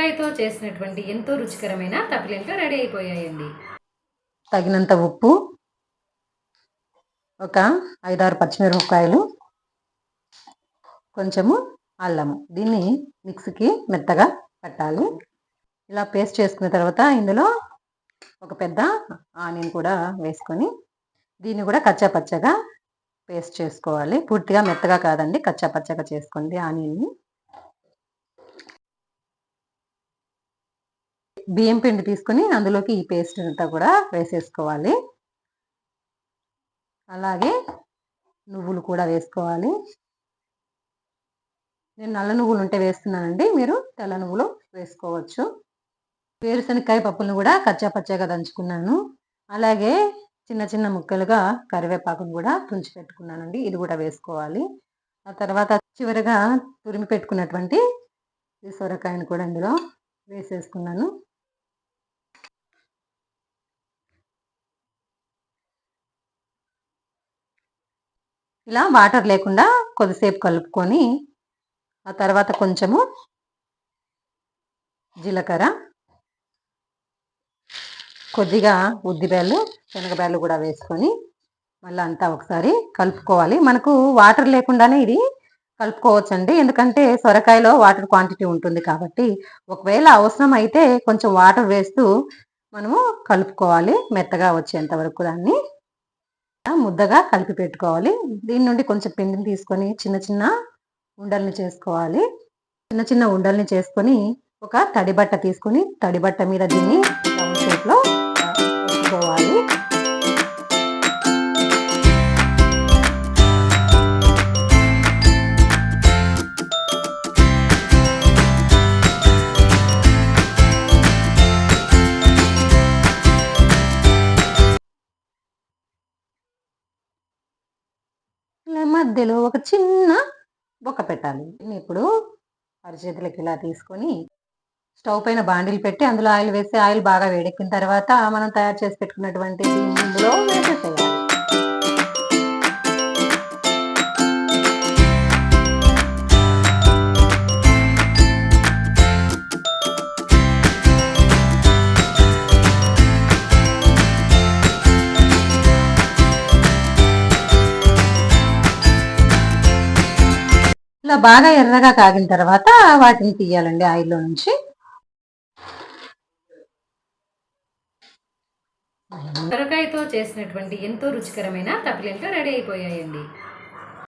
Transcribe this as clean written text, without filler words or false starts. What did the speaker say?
సొరకాయతో చేసినటువంటి ఎంతో రుచికరమైన తప్పిలింట్లు రెడీ అయిపోయాయండి. తగినంత ఉప్పు, ఒక 5-6 పచ్చిమిరపకాయలు, కొంచెము అల్లము. దీన్ని మిక్సీకి మెత్తగా పట్టాలి. ఇలా పేస్ట్ చేసుకున్న తర్వాత ఇందులో ఒక పెద్ద ఆనియన్ కూడా వేసుకొని దీన్ని కూడా కచ్చా పచ్చగా పేస్ట్ చేసుకోవాలి. పూర్తిగా మెత్తగా కాదండి, కచ్చా పచ్చగా చేసుకోండి ఆనియన్ని. బియ్యం పిండి తీసుకొని అందులోకి ఈ పేస్ట్ అంతా కూడా వేసేసుకోవాలి. అలాగే నువ్వులు కూడా వేసుకోవాలి. నేను నల్ల నువ్వులు ఉంటే వేస్తున్నానండి, మీరు తెల్ల నువ్వులు వేసుకోవచ్చు. వేరుశనగకాయ పప్పులను కూడా కచ్చా పచ్చగా దంచుకున్నాను. అలాగే చిన్న చిన్న ముక్కలుగా కరివేపాకును కూడా తుంచి పెట్టుకున్నానండి, ఇది కూడా వేసుకోవాలి. ఆ తర్వాత చివరిగా తురిమి పెట్టుకున్నటువంటి ఈ సొరకాయను కూడా ఇందులో వేసేసుకున్నాను. ఇలా వాటర్ లేకుండా కొద్దిసేపు కలుపుకొని ఆ తర్వాత కొంచెము జీలకర్ర, కొద్దిగా ఉద్దిబేళ్ళు, శనగబేళ్ళు కూడా వేసుకొని మళ్ళీ అంతా ఒకసారి కలుపుకోవాలి. మనకు వాటర్ లేకుండానే ఇది కలుపుకోవచ్చండి, ఎందుకంటే సొరకాయలో వాటర్ క్వాంటిటీ ఉంటుంది కాబట్టి. ఒకవేళ అవసరం అయితే కొంచెం వాటర్ వేస్తూ మనము కలుపుకోవాలి, మెత్తగా వచ్చేంత వరకు దాన్ని ముద్దగా కలిపి పెట్టుకోవాలి. దీని నుండి కొంచెం పిండిని తీసుకొని చిన్న చిన్న ఉండల్ని చేసుకోవాలి. చిన్న చిన్న ఉండల్ని చేసుకొని ఒక తడి బట్ట తీసుకొని తడి బట్ట మీద దీన్ని రౌండ్ షేప్లో పెట్టుకోవాలి. మధ్యలో ఒక చిన్న బొక్క పెట్టాలి. ఇప్పుడు అరచేతులకి ఇలా తీసుకొని స్టవ్ పైన బాండిల్ పెట్టి అందులో ఆయిల్ వేసి ఆయిల్ బాగా వేడెక్కిన తర్వాత మనం తయారు చేసి పెట్టుకున్నటువంటి ఇందులో వేసేసేయాలి. ఇలా బాగా ఎర్రగా కాగిన తర్వాత వాటిని తీయాలండి ఆయిల్లో నుంచి. సొరకాయతో చేసినటువంటి ఎంతో రుచికరమైన తప్పిలింట్లు రెడీ అయిపోయాయండి.